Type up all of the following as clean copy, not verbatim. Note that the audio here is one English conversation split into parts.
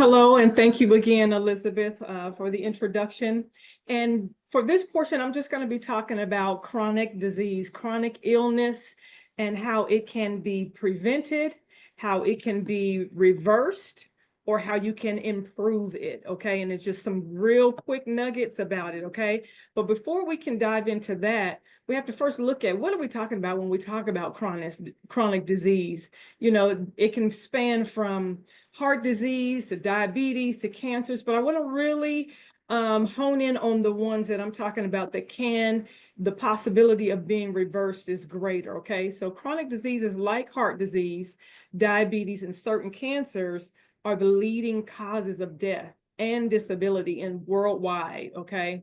Hello, and thank you again, Elizabeth, for the introduction. And for this portion, I'm just going to be talking about chronic disease, chronic illness, and how it can be prevented, how it can be reversed, or how you can improve it, okay? And it's just some real quick nuggets about it, okay? But before we can dive into that, we have to first look at what are we talking about when we talk about chronic disease. You know, it can span from heart disease to diabetes to cancers, but I want to really hone in on the ones that I'm talking about that the possibility of being reversed is greater, okay? So chronic diseases like heart disease, diabetes, and certain cancers are the leading causes of death and disability in worldwide, okay?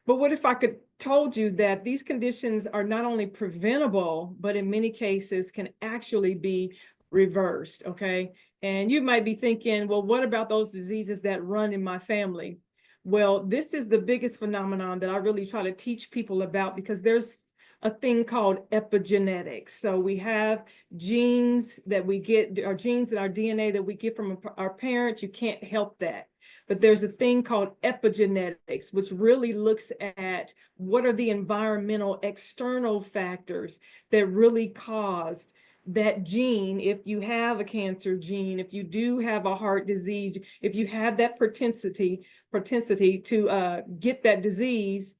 But what if I could told you that these conditions are not only preventable, but in many cases can actually be reversed, okay? And you might be thinking, well, what about those diseases that run in my family? Well, this is the biggest phenomenon that I really try to teach people about because there's a thing called epigenetics. So we have genes that we get, our genes and our DNA that we get from our parents. You can't help that. But there's a thing called epigenetics, which really looks at what are the environmental external factors that really caused that gene. If you have a cancer gene, if you do have a heart disease, if you have that propensity to get that disease,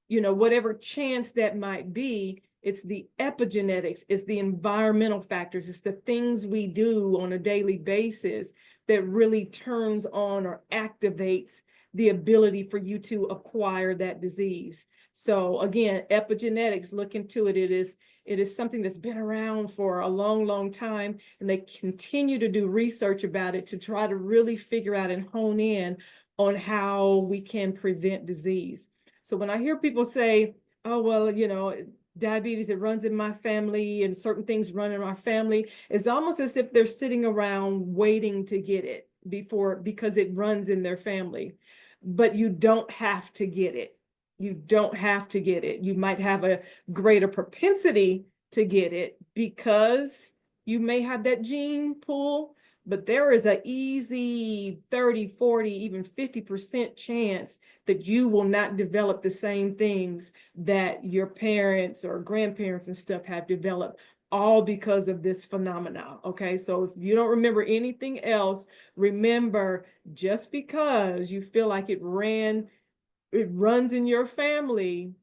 you know, whatever chance that might be, it's the epigenetics, it's the environmental factors, it's the things we do on a daily basis that really turns on or activates the ability for you to acquire that disease. So again, epigenetics, look into it. It is something that's been around for a long, long time, and they continue to do research about it to try to really figure out and hone in on how we can prevent disease. So when I hear people say, oh, well, you know, diabetes, it runs in my family and certain things run in our family, it's almost as if they're sitting around waiting to get it because it runs in their family. But you don't have to get it. You don't have to get it. You might have a greater propensity to get it because you may have that gene pool, but there is an easy 30, 40, even 50% chance that you will not develop the same things that your parents or grandparents and stuff have developed, all because of this phenomena, okay? So if you don't remember anything else, remember, just because you feel like it runs in your family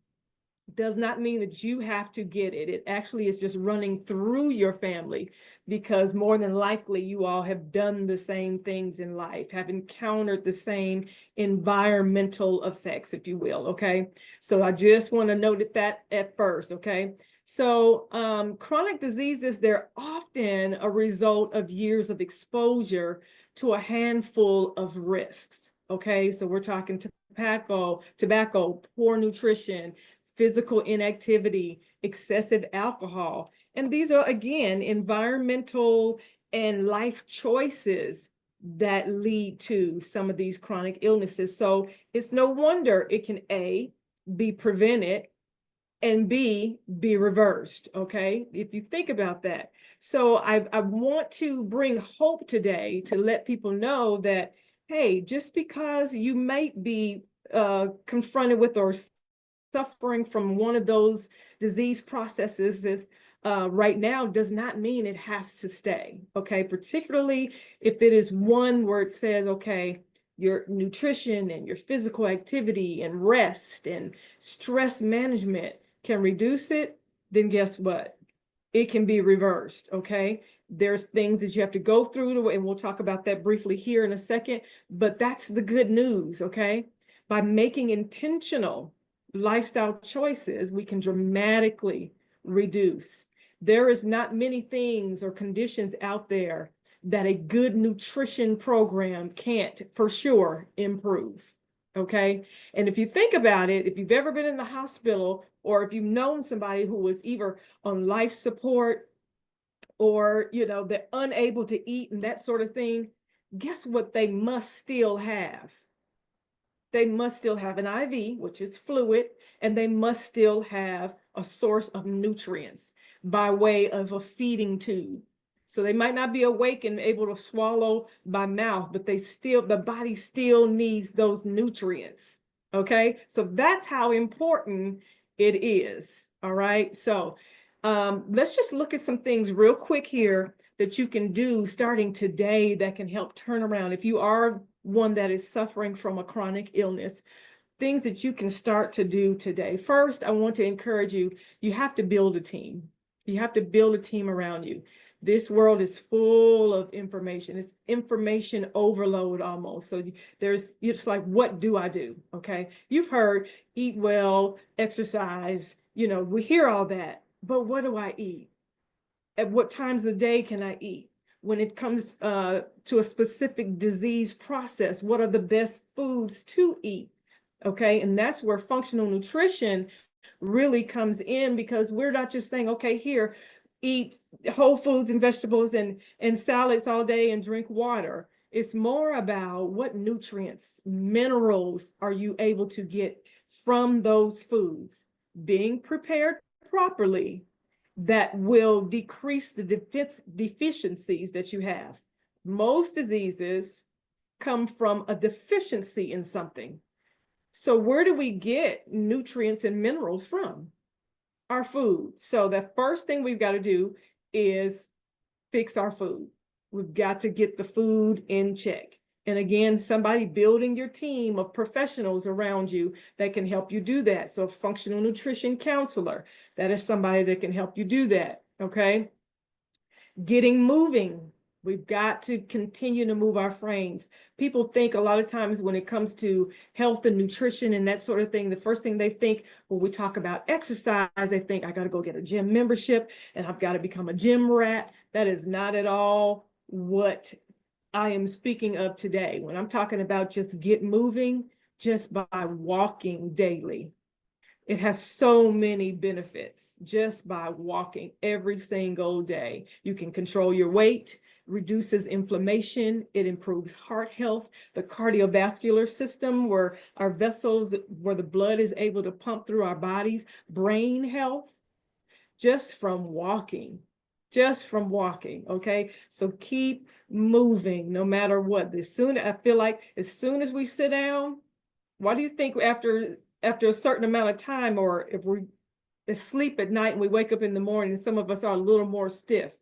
does not mean that you have to get it. It actually is just running through your family because more than likely you all have done the same things in life, have encountered the same environmental effects, if you will, okay? So I just want to note that at first, okay? So chronic diseases, they're often a result of years of exposure to a handful of risks, okay? So we're talking tobacco, poor nutrition, physical inactivity, excessive alcohol. And these are, again, environmental and life choices that lead to some of these chronic illnesses. So it's no wonder it can A, be prevented, and B, be reversed, okay? If you think about that. So I want to bring hope today to let people know that, hey, just because you might be confronted with or suffering from one of those disease processes right now does not mean it has to stay, okay? Particularly if it is one where it says, okay, your nutrition and your physical activity and rest and stress management can reduce it, then guess what? It can be reversed, okay? There's things that you have to go through, and we'll talk about that briefly here in a second, but that's the good news, okay? By making intentional lifestyle choices, we can dramatically reduce. There is not many things or conditions out there that a good nutrition program can't for sure improve, okay? And if you think about it, if you've ever been in the hospital or if you've known somebody who was either on life support or, you know, they're unable to eat and that sort of thing, guess what they must still have? They must still have an IV, which is fluid, and they must still have a source of nutrients by way of a feeding tube. So they might not be awake and able to swallow by mouth, but the body still needs those nutrients. Okay, so that's how important it is. All right, so let's just look at some things real quick here that you can do starting today that can help turn around. If you are one that is suffering from a chronic illness, things that you can start to do today. First, I want to encourage you, you have to build a team. You have to build a team around you. This world is full of information. It's information overload almost. So it's like, what do I do? Okay. You've heard eat well, exercise, we hear all that, but what do I eat? At what times of the day can I eat? When it comes to a specific disease process, what are the best foods to eat? Okay. And that's where functional nutrition really comes in, because we're not just saying, okay, here, eat whole foods and vegetables and salads all day and drink water. It's more about what nutrients, minerals are you able to get from those foods, being prepared properly, that will decrease the deficiencies that you have. Most diseases come from a deficiency in something. So where do we get nutrients and minerals from? Our food. So the first thing we've got to do is fix our food. We've got to get the food in check. And again, somebody building your team of professionals around you that can help you do that. So a functional nutrition counselor, that is somebody that can help you do that. Okay. Getting moving. We've got to continue to move our frames. People think a lot of times when it comes to health and nutrition and that sort of thing, the first thing they think when we talk about exercise, they think I got to go get a gym membership and I've got to become a gym rat. That is not at all what I am speaking of today. When I'm talking about just get moving, just by walking daily. It has so many benefits just by walking every single day. You can control your weight, reduces inflammation, it improves heart health, the cardiovascular system, where our vessels, where the blood is able to pump through our bodies, brain health, just from walking. Okay? So keep moving no matter what. I feel like as soon as we sit down, why do you think after a certain amount of time, or if we sleep at night and we wake up in the morning, some of us are a little more stiff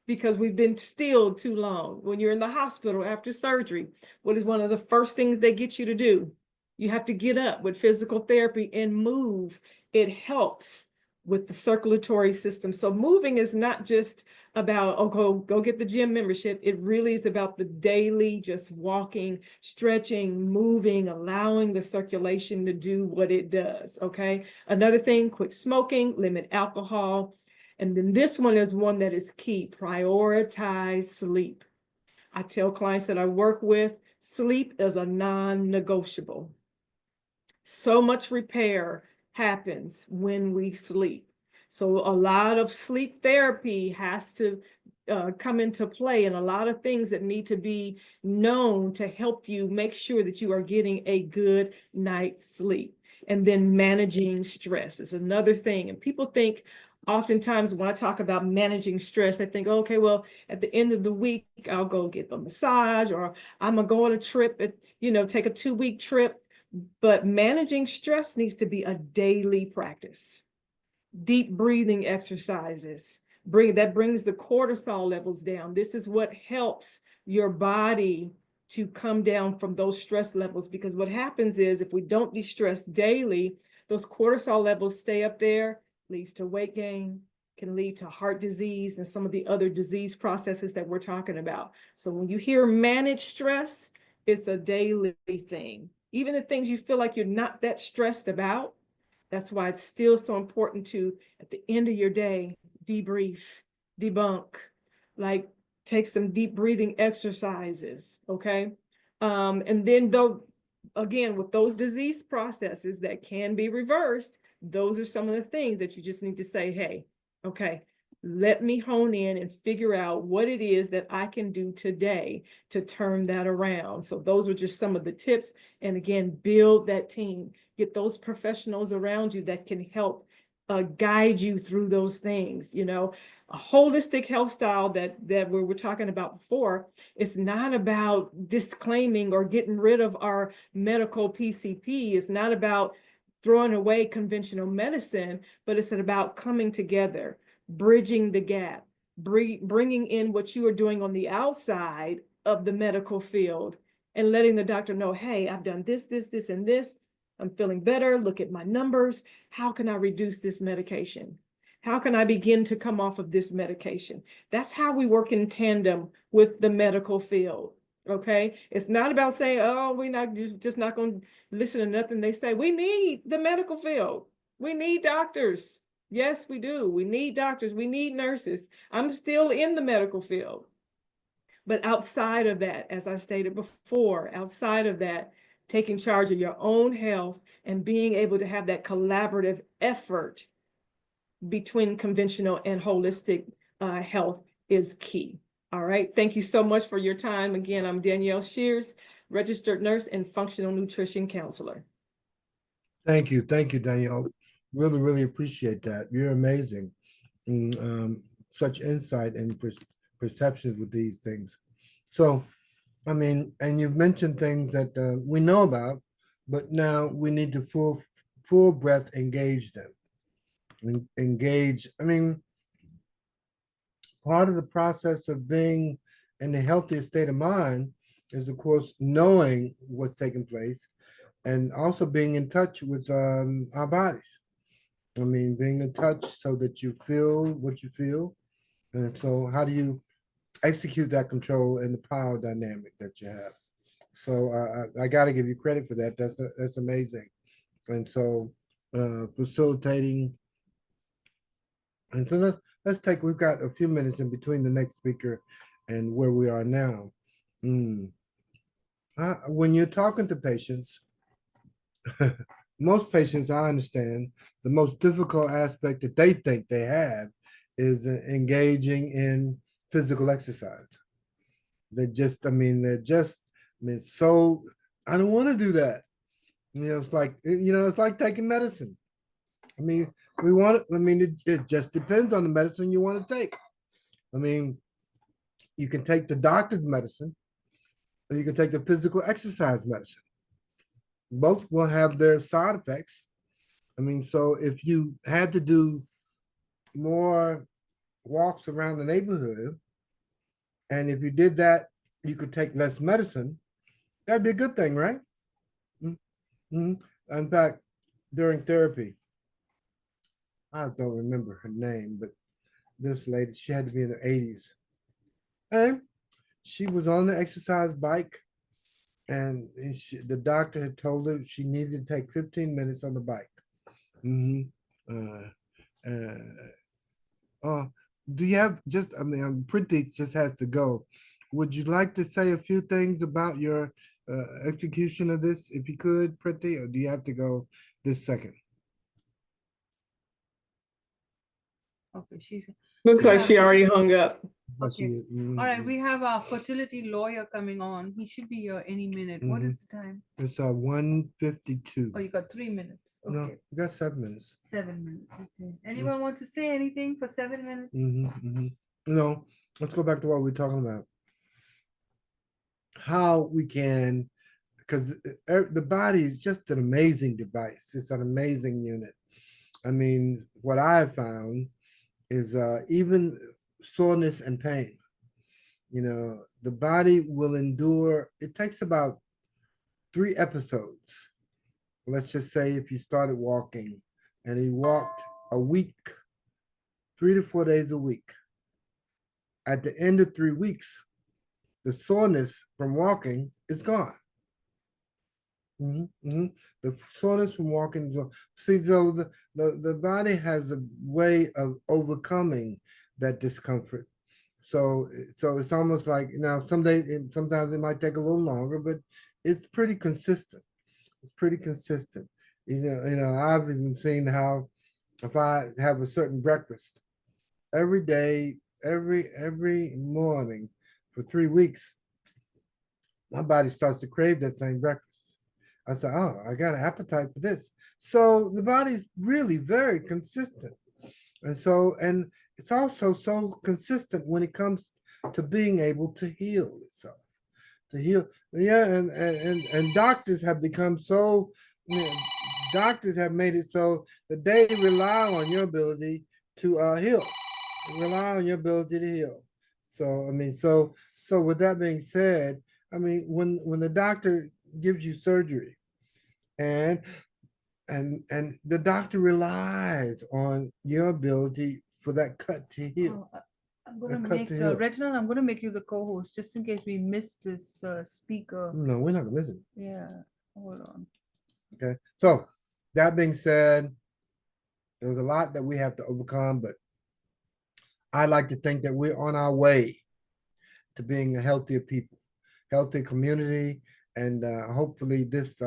because we've been still too long? When you're in the hospital after surgery, what is one of the first things they get you to do? You have to get up with physical therapy and move. It helps with the circulatory system. So moving is not just about, oh, go get the gym membership. It really is about the daily, just walking, stretching, moving, allowing the circulation to do what it does. Okay. Another thing, quit smoking, limit alcohol. And then this one is one that is key: prioritize sleep. I tell clients that I work with, sleep is a non-negotiable. So much repair happens when we sleep. So a lot of sleep therapy has to come into play, and a lot of things that need to be known to help you make sure that you are getting a good night's sleep. And then managing stress is another thing. And people think, oftentimes when I talk about managing stress, I think, okay, well, at the end of the week, I'll go get a massage, or I'm gonna go on a trip, take a 2-week trip. But managing stress needs to be a daily practice. Deep breathing exercises, that brings the cortisol levels down. This is what helps your body to come down from those stress levels, because what happens is if we don't de-stress daily, those cortisol levels stay up there, leads to weight gain, can lead to heart disease and some of the other disease processes that we're talking about. So when you hear manage stress, it's a daily thing. Even the things you feel like you're not that stressed about, that's why it's still so important to, at the end of your day, debrief, debunk, like take some deep breathing exercises, okay? And then again, with those disease processes that can be reversed, those are some of the things that you just need to say, hey, okay, let me hone in and figure out what it is that I can do today to turn that around. So those are just some of the tips. And again, build that team, get those professionals around you that can help guide you through those things. You know, a holistic health style that we were talking about before, it's not about disclaiming or getting rid of our medical PCP. It's not about throwing away conventional medicine, but it's about coming together, bridging the gap, bringing in what you are doing on the outside of the medical field and letting the doctor know, hey, I've done this, this, and this. I'm feeling better. Look at my numbers. How can I reduce this medication? How can I begin to come off of this medication? That's how we work in tandem with the medical field. Okay. It's not about saying, oh, we're not just not going to listen to nothing they say. We need the medical field. We need doctors. Yes, we do. We need doctors. We need nurses. I'm still in the medical field. But outside of that, as I stated before, outside of that, taking charge of your own health and being able to have that collaborative effort between conventional and holistic health is key. All right. Thank you so much for your time. Again, I'm Danielle Shears, registered nurse and functional nutrition counselor. Thank you. Thank you, Danielle. Really, really appreciate that. You're amazing. Such insight and perceptions with these things. So, I mean, and you've mentioned things that we know about, but now we need to full breath engage them. Engage. I mean, part of the process of being in a healthiest state of mind is, of course, knowing what's taking place and also being in touch with our bodies. I mean, being in touch so that you feel what you feel. And so, how do you execute that control and the power dynamic that you have? So, I got to give you credit for that. That's amazing. And so, facilitating. And so let's take. We've got a few minutes in between the next speaker and where we are now. When you're talking to patients, most patients, I understand, the most difficult aspect that they think they have is engaging in physical exercise. So, I don't want to do that. It's like taking medicine. I mean, it just depends on the medicine you want to take. I mean, you can take the doctor's medicine, or you can take the physical exercise medicine. Both will have their side effects. I mean, so if you had to do more walks around the neighborhood, and if you did that, you could take less medicine, that'd be a good thing, right? Mm-hmm. In fact, during therapy, I don't remember her name, but this lady, she had to be in her 80s. And she was on the exercise bike, and the doctor had told her she needed to take 15 minutes on the bike. Mm-hmm. Do you have just, I mean, Pretty just has to go. Would you like to say a few things about your execution of this, if you could, Pretty, or do you have to go this second? Okay, Looks like she already hung up. Okay. All right, we have our fertility lawyer coming on. He should be here any minute. What is the time? It's 1:52. Oh, you got 3 minutes. No, Okay, you got 7 minutes. 7 minutes. Okay. Anyone want to say anything for 7 minutes? No, let's go back to what we're talking about. How we can, because the body is just an amazing device. It's an amazing unit. I mean, what I have found is even soreness and pain. You know, the body will endure. It takes about 3 episodes. Let's just say if you started walking and you walked a week, 3 to 4 days a week. At the end of 3 weeks, the soreness from walking is gone. The soreness from walking is gone. See, so the body has a way of overcoming that discomfort. So it's almost like, now sometimes it might take a little longer, but it's pretty consistent. It's pretty consistent. I've even seen how if I have a certain breakfast every day, every morning for 3 weeks, my body starts to crave that same breakfast. I said, oh, I got an appetite for this. So the body's really very consistent. And it's also so consistent when it comes to being able to heal itself. To heal, yeah, and doctors have become so, doctors have made it so that they rely on your ability to heal, rely on your ability to heal. So I mean, so with that being said, I mean, when the doctor gives you surgery, and the doctor relies on your ability for that cut to heal. Oh, I'm gonna That cut make to heal. Reginald. I'm gonna make you the co-host just in case we miss this speaker. No, we're not gonna miss it. Yeah, hold on. Okay. So that being said, there's a lot that we have to overcome, but I like to think that we're on our way to being a healthier people, healthier community, and hopefully this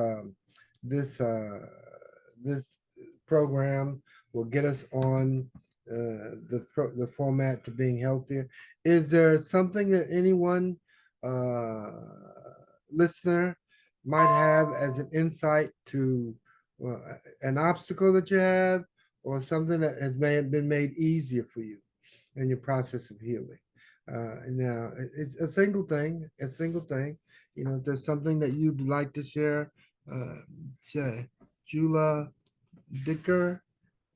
this program will get us on the format to being healthier. Is there something that anyone listener might have as an insight to an obstacle that you have, or something that has been made easier for you in your process of healing? Now, it's a single thing, You know, if there's something that you'd like to share, Jula Dicker,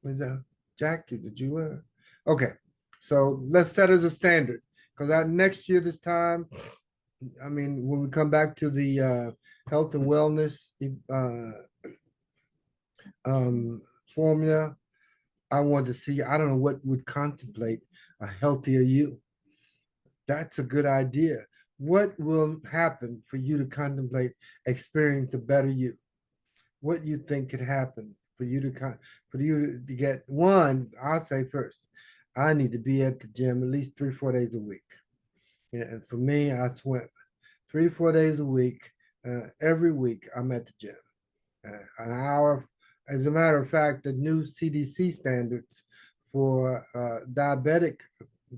is that Jack? Is it Jula? Okay, so let's set as a standard, because our next year this time, I mean, when we come back to the health and wellness formula, I want to see, I don't know what would contemplate a healthier you. That's a good idea. What will happen for you to contemplate experience a better you? What you think could happen for you to get one? I'll say first, I need to be at the gym at least 3-4 days a week. Yeah, and for me, I swim 3 to 4 days a week. Every week, I'm at the gym. An hour. As a matter of fact, the new CDC standards for diabetic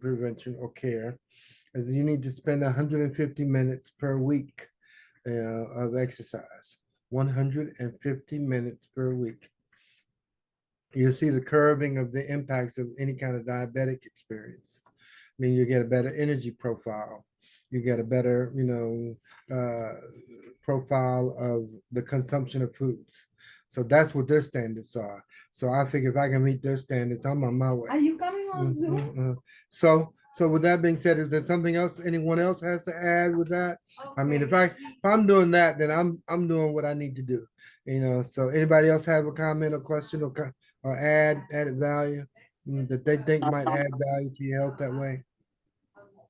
prevention or care is you need to spend 150 minutes per week of exercise. 150 minutes per week. You'll see the curbing of the impacts of any kind of diabetic experience. I mean, you get a better energy profile. You get a better, profile of the consumption of foods. So that's what their standards are. So I figure if I can meet their standards, I'm on my way. Are you coming on Zoom? So with that being said, if there's something else anyone else has to add with that, I mean, if I'm doing that, then I'm doing what I need to do. So anybody else have a comment or question or added value that they think might add value to your health that way?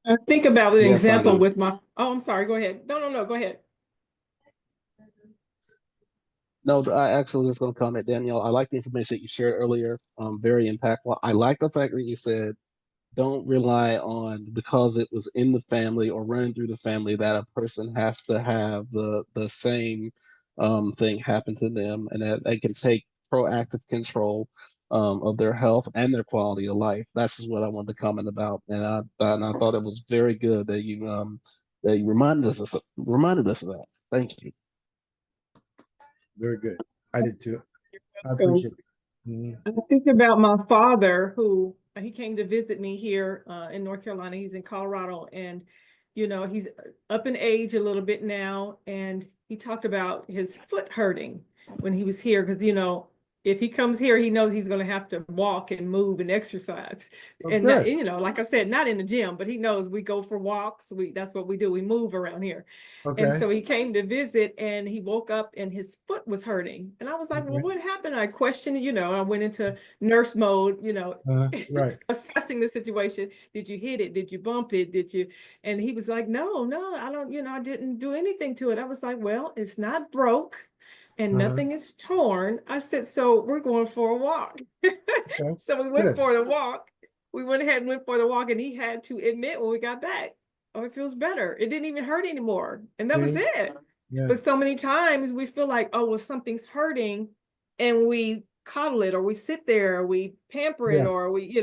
I think about an Yes, I example do. with oh, I'm sorry, go ahead. No, go ahead. No, I actually was just going to comment, Danielle. I like the information that you shared earlier. Very impactful. I like the fact that you said don't rely on because it was in the family or running through the family that a person has to have the same thing happen to them, and that they can take proactive control of their health and their quality of life. That's just what I wanted to comment about, and I thought it was very good that you reminded us of that. Thank you. Very good. I did too. I appreciate it. I think about my father, who he came to visit me here in North Carolina. He's in Colorado, and he's up in age a little bit now, and he talked about his foot hurting when he was here because if he comes here, he knows he's going to have to walk and move and exercise. And not, like I said, not in the gym, but he knows we go for walks. That's what we do. We move around here. Okay. And so he came to visit, and he woke up and his foot was hurting. And I was like, well, what happened? I questioned, I went into nurse mode, right. assessing the situation. Did you hit it? Did you bump it? Did you? And he was like, no, I don't, I didn't do anything to it. I was like, well, it's not broke and nothing is torn. I said, so we're going for a walk. Okay. So we went for the walk. We went ahead and went for the walk, and he had to admit when we got back, oh, it feels better. It didn't even hurt anymore. And that was it. Yeah. But so many times we feel like, oh, well, something's hurting, and we coddle it, or we sit there, or we pamper it, or we,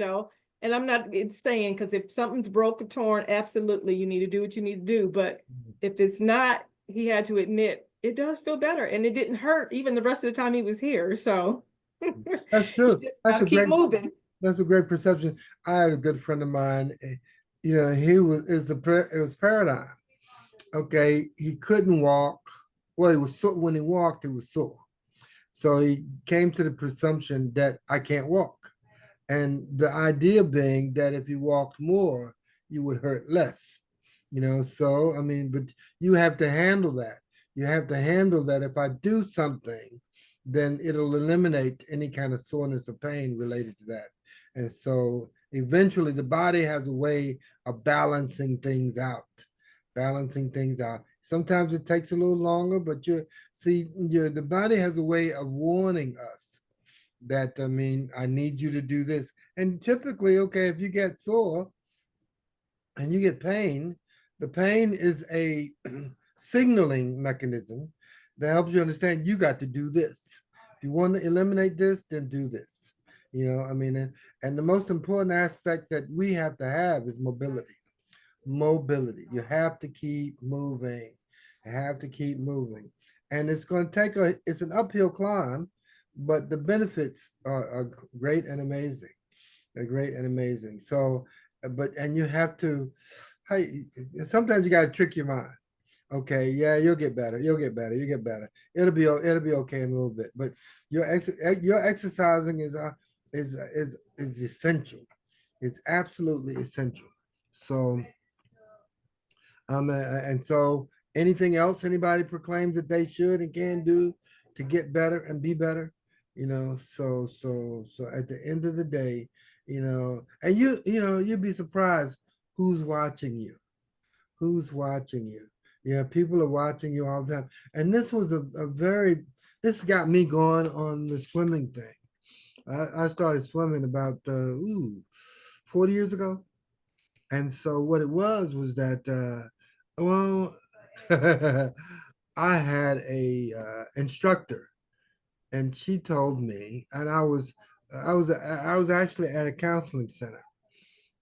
and I'm not saying, because if something's broke or torn, absolutely, you need to do what you need to do. But if it's not, he had to admit, it does feel better, and it didn't hurt even the rest of the time he was here. So That's you true. just That's gotta a keep great, moving. that's a great perception. I had a good friend of mine, you know, it was paradigm. Okay, he couldn't walk. Well, he was so when he walked, he was sore. So he came to the presumption that I can't walk. And the idea being that if you walked more, you would hurt less. You know, so I mean, but you have to handle that. You have to handle that if I do something, then it'll eliminate any kind of soreness or pain related to that. And so eventually the body has a way of balancing things out, balancing things out. Sometimes it takes a little longer, but the body has a way of warning us that I mean, I need you to do this. And typically, okay, if you get sore and you get pain, the pain is a signaling mechanism that helps you understand you got to do this. If you want to eliminate this, then do this. You know, I mean, and the most important aspect that we have to have is mobility. Mobility. You have to keep moving. You have to keep moving. And it's going to take it's an uphill climb, but the benefits are great and amazing. They're great and amazing. So, and you have to, hey, sometimes you got to trick your mind. Okay, yeah, you'll get better. You'll get better. You get better. It'll be okay in a little bit. But your exercising is essential. It's absolutely essential. So and so anything else anybody proclaims that they should and can do to get better and be better, you know, so at the end of the day, you know, and you know, you'd be surprised who's watching you, who's watching you. Yeah, people are watching you all the time. And this was this got me going on the swimming thing. I started swimming about 40 years ago. And so what it was that well, I had a instructor, and she told me, and I was actually at a counseling center,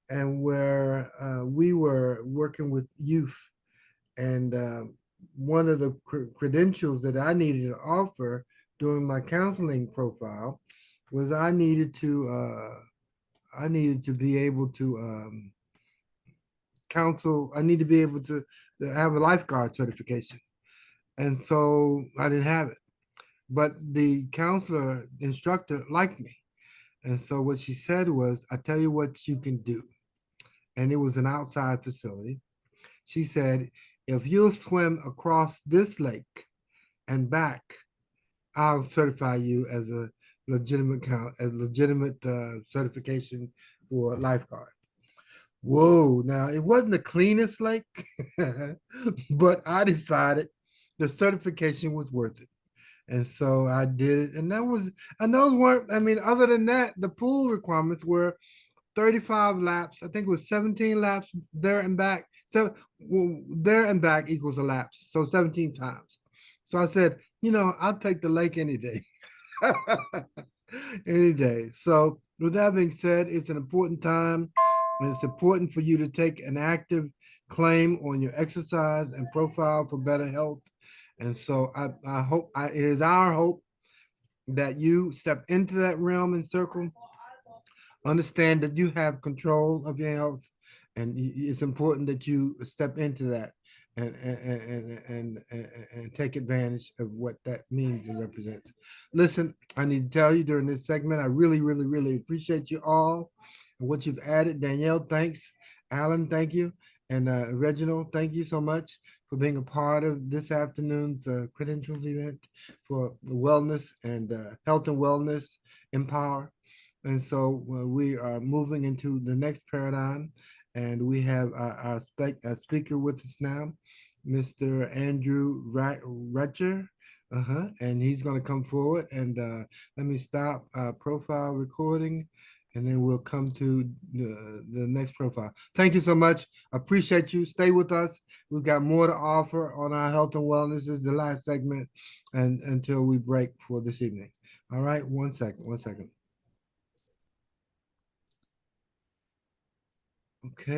and where we were working with youth, and one of the credentials that I needed to offer during my counseling profile was I needed to be able to counsel. I need to be able to have a lifeguard certification. And so I didn't have it. But the counselor instructor liked me. And so what she said was, I tell you what you can do. And it was an outside facility. She said, if you'll swim across this lake and back, I'll certify you as a legitimate certification for lifeguard. Whoa, now it wasn't the cleanest lake, but I decided the certification was worth it. And so I did it. And those weren't, I mean, other than that, the pool requirements were 35 laps. I think it was 17 laps there and back. So there and back equals a lap. So 17 times. So I said, you know, I'll take the lake any day. Any day. So with that being said, it's an important time, and it's important for you to take an active claim on your exercise and profile for better health. And so I hope it is our hope that you step into that realm and circle, understand that you have control of your health, and it's important that you step into that and take advantage of what that means and represents. Listen, I need to tell you during this segment, I really, really, really appreciate you all and what you've added. Danielle, thanks. Alan, thank you. And Reginald, thank you so much for being a part of this afternoon's credentials event for wellness and health and wellness empower. And so we are moving into the next paradigm, and we have our speaker with us now, Mr. Andrew Retcher. And he's going to come forward, and let me stop profile recording, and then we'll come to the next profile. Thank you so much. Appreciate you. Stay with us. We've got more to offer on our health and wellness. This is the last segment, and until we break for this evening. All right, one second. Okay.